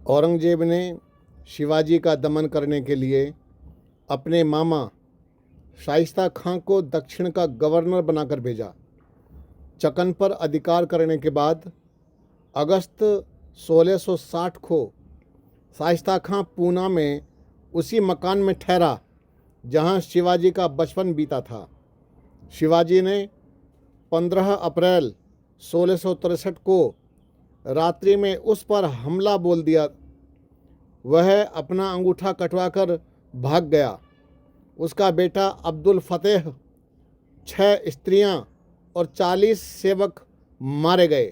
औरंगजेब ने शिवाजी का दमन करने के लिए अपने मामा शाइस्ता खां को दक्षिण का गवर्नर बनाकर भेजा। चकन पर अधिकार करने के बाद अगस्त 1660 को शाइस्ता खां पूना में उसी मकान में ठहरा जहां शिवाजी का बचपन बीता था। शिवाजी ने 15 अप्रैल 1663 को रात्रि में उस पर हमला बोल दिया। वह अपना अंगूठा कटवाकर भाग गया। उसका बेटा अब्दुल फतेह, 6 स्त्रियां और 40 सेवक मारे गए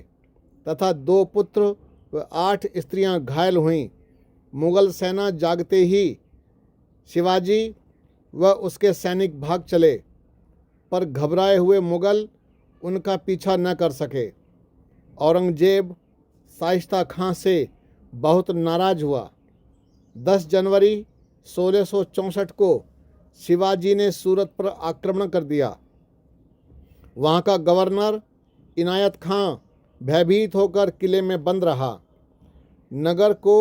तथा 2 पुत्र व 8 स्त्रियां घायल हुईं। मुगल सेना जागते ही शिवाजी व उसके सैनिक भाग चले, पर घबराए हुए मुगल उनका पीछा न कर सके। औरंगजेब शाइस्ता खां से बहुत नाराज हुआ। 10 जनवरी 1664 को शिवाजी ने सूरत पर आक्रमण कर दिया। वहाँ का गवर्नर इनायत खां भयभीत होकर किले में बंद रहा। नगर को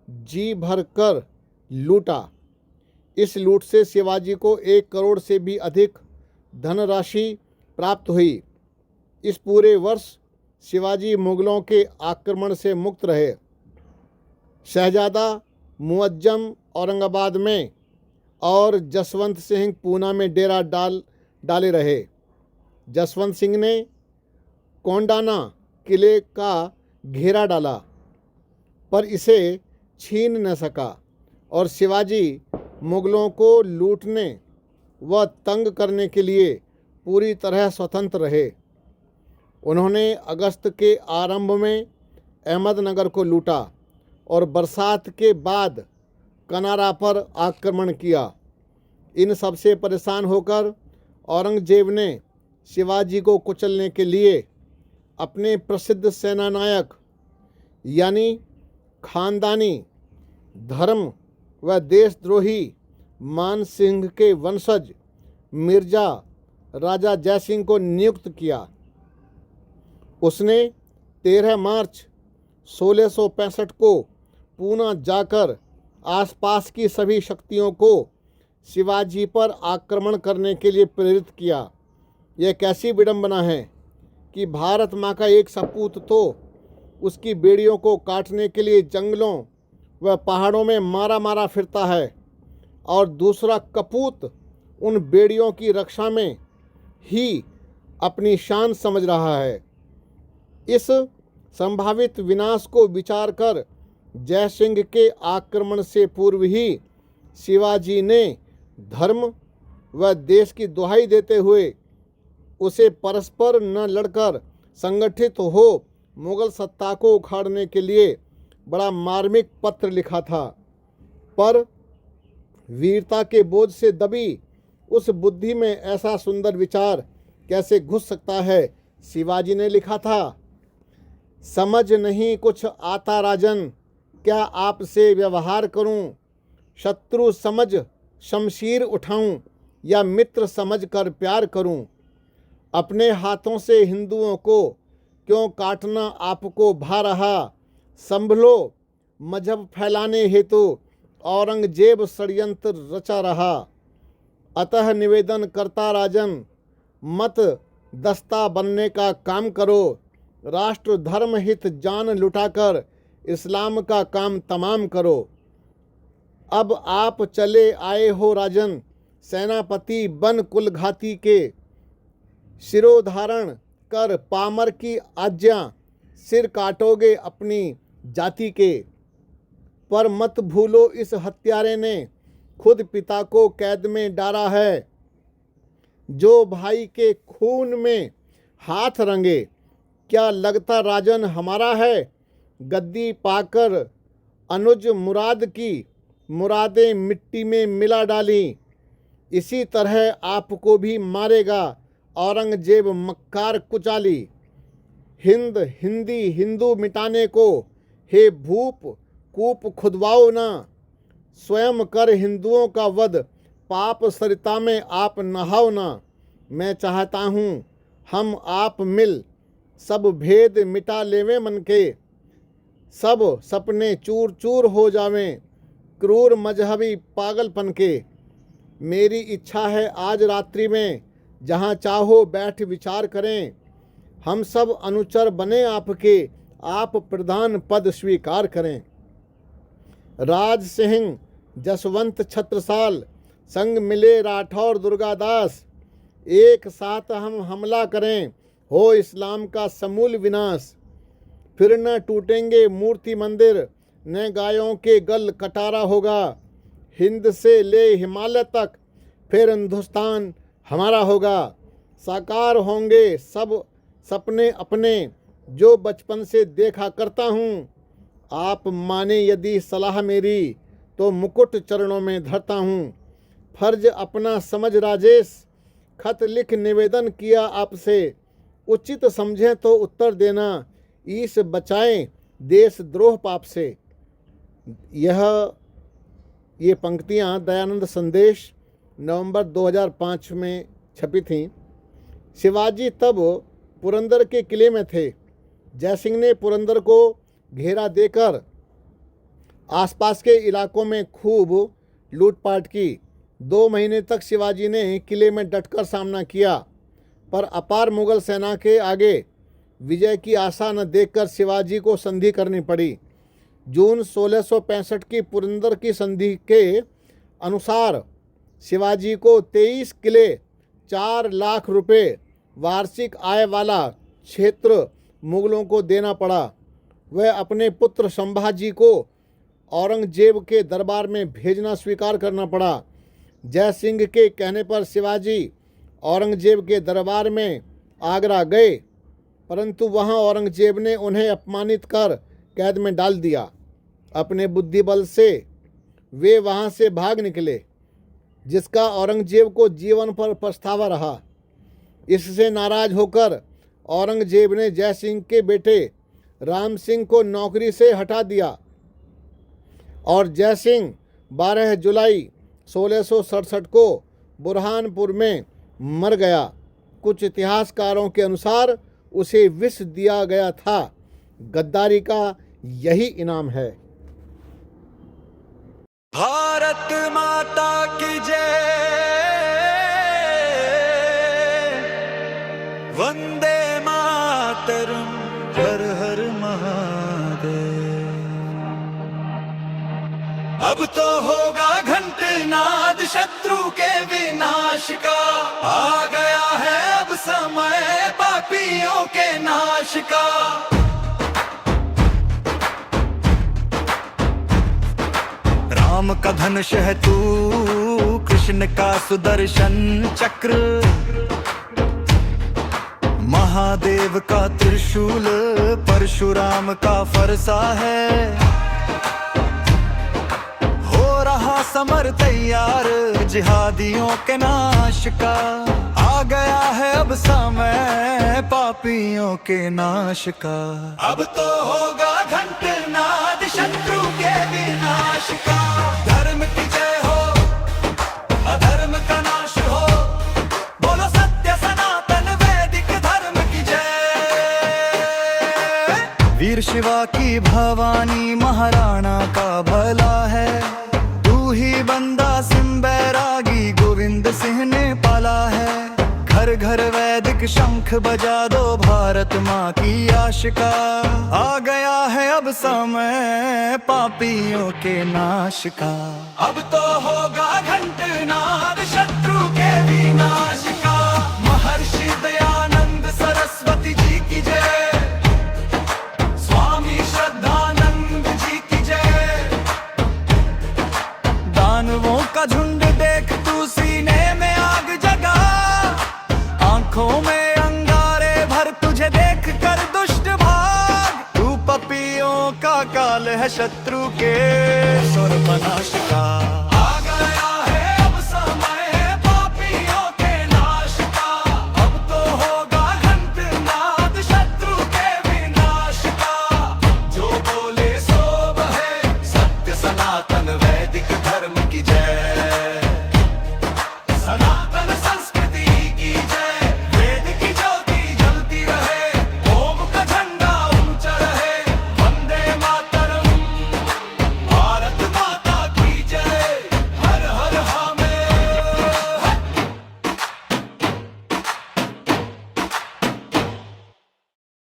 जी भर कर लूटा। इस लूट से शिवाजी को 1 करोड़ से भी अधिक धनराशि प्राप्त हुई। इस पूरे वर्ष शिवाजी मुगलों के आक्रमण से मुक्त रहे। शहजादा मुअज्जम औरंगाबाद में और जसवंत सिंह पूना में डेरा डाले रहे। जसवंत सिंह ने कोंडाना किले का घेरा डाला, पर इसे छीन न सका और शिवाजी मुगलों को लूटने व तंग करने के लिए पूरी तरह स्वतंत्र रहे। उन्होंने अगस्त के आरंभ में अहमदनगर को लूटा और बरसात के बाद कनारा पर आक्रमण किया। इन सबसे परेशान होकर औरंगजेब ने शिवाजी को कुचलने के लिए अपने प्रसिद्ध सेनानायक यानी खानदानी, धर्म व देशद्रोही मान सिंह के वंशज मिर्जा राजा जयसिंह को नियुक्त किया। उसने 13 मार्च 1665 को पूना जाकर आसपास की सभी शक्तियों को शिवाजी पर आक्रमण करने के लिए प्रेरित किया। यह कैसी विडंबना है कि भारत माँ का एक सपूत तो उसकी बेड़ियों को काटने के लिए जंगलों व पहाड़ों में मारा मारा फिरता है और दूसरा कपूत उन बेड़ियों की रक्षा में ही अपनी शान समझ रहा है। इस संभावित विनाश को विचार कर जयसिंह के आक्रमण से पूर्व ही शिवाजी ने धर्म व देश की दुहाई देते हुए उसे परस्पर न लड़कर संगठित हो मुगल सत्ता को उखाड़ने के लिए बड़ा मार्मिक पत्र लिखा था। पर वीरता के बोझ से दबी उस बुद्धि में ऐसा सुंदर विचार कैसे घुस सकता है। शिवाजी ने लिखा था, समझ नहीं कुछ आता राजन, क्या आपसे व्यवहार करूं? शत्रु समझ शमशीर उठाऊं या मित्र समझ कर प्यार करूं? अपने हाथों से हिंदुओं को क्यों काटना आपको भा रहा? संभलो मजहब फैलाने हेतु औरंगजेब षड्यंत्र रचा रहा। अतः निवेदन करता राजन, मत दस्ता बनने का काम करो। राष्ट्र धर्म हित जान लुटाकर इस्लाम का काम तमाम करो। अब आप चले आए हो राजन, सेनापति बन कुलघाती के। शिरोधारण कर पामर की आज्ञा, सिर काटोगे अपनी जाति के। पर मत भूलो इस हत्यारे ने खुद पिता को कैद में डाला है। जो भाई के खून में हाथ रंगे, क्या लगता राजन हमारा है? गद्दी पाकर अनुज मुराद की मुरादें मिट्टी में मिला डाली। इसी तरह आपको भी मारेगा औरंगजेब मक्कार कुचाली। हिंद हिंदी हिंदू मिटाने को हे भूप कूप खुदवाओ ना। स्वयं कर हिंदुओं का वध, पाप सरिता में आप नहाओ ना। मैं चाहता हूँ हम आप मिल सब भेद मिटा लेवे मन के। सब सपने चूर चूर हो जावें क्रूर मजहबी पागलपन के। मेरी इच्छा है आज रात्रि में जहाँ चाहो बैठ विचार करें, हम सब अनुचर बने आपके, आप प्रधान पद स्वीकार करें। राज सिंह जसवंत छत्रसाल संग मिले राठौर दुर्गादास, एक साथ हम हमला करें हो इस्लाम का समूल विनाश। फिर न टूटेंगे मूर्ति मंदिर, न गायों के गल कटारा होगा, हिंद से ले हिमालय तक फिर हिंदुस्तान हमारा होगा। साकार होंगे सब सपने अपने जो बचपन से देखा करता हूँ, आप माने यदि सलाह मेरी तो मुकुट चरणों में धरता हूँ। फर्ज अपना समझ राजेश, खत लिख निवेदन किया आपसे, उचित समझें तो उत्तर देना, ईश बचाएं देश द्रोह पाप से। ये पंक्तियाँ दयानंद संदेश नवंबर 2005 में छपी थीं। शिवाजी तब पुरंदर के किले में थे। जयसिंह ने पुरंदर को घेरा देकर आसपास के इलाकों में खूब लूटपाट की। 2 महीने तक शिवाजी ने किले में डटकर सामना किया, पर अपार मुगल सेना के आगे विजय की आशा न देखकर शिवाजी को संधि करनी पड़ी। जून 1665 की पुरंदर की संधि के अनुसार शिवाजी को 23 किले, 4 लाख रुपए वार्षिक आय वाला क्षेत्र मुगलों को देना पड़ा। वह अपने पुत्र संभाजी को औरंगजेब के दरबार में भेजना स्वीकार करना पड़ा। जयसिंह के कहने पर शिवाजी औरंगजेब के दरबार में आगरा गए, परंतु वहां औरंगजेब ने उन्हें अपमानित कर कैद में डाल दिया। अपने बुद्धिबल से वे वहां से भाग निकले, जिसका औरंगजेब को जीवन पर पछतावा रहा। इससे नाराज होकर औरंगजेब ने जयसिंह के बेटे राम सिंह को नौकरी से हटा दिया और जयसिंह 12 जुलाई 1667 को बुरहानपुर में मर गया। कुछ इतिहासकारों के अनुसार उसे विष दिया गया था। गद्दारी का यही इनाम है। भारत माता की जय, वंदे मातरम, हर हर महादेव। अब तो होगा घंटनाद शत्रु के विनाश का, आ गया है अब समय पापियों के नाश का। राम का धनुष है तू, कृष्ण का सुदर्शन चक्र, महादेव का त्रिशूल परशुराम का फरसा है। हो रहा समर तैयार जिहादियों के नाश का, आ गया है अब समय पापियों के नाश का। अब तो होगा घंटनाद शत्रु के विनाश का। धर्म की जय हो, अधर्म का नाश हो, बोलो सत्य सनातन वैदिक धर्म की जय। वीर शिवा की भवानी महाराणा का भला है, तू ही बंदा सिंह बैरागी गोविंद सिंह ने पाला है। घर घर वैदिक शंख बजा दो, भारत माँ की आशिका। आ गया है अब समय पापियों के नाश का। अब तो होगा घंटनाद शत्रु के विनाश का। महर्षि दयानंद सरस्वती जी की जय, स्वामी श्रद्धानंद जी की जय। दानवों का झुंड देख तू सीने में आग जगा, आंखों में अंगारे भर तुझे देख कर दुष्ट भाग। तू पपियों का काल है शत्रु के सर्वनाश का।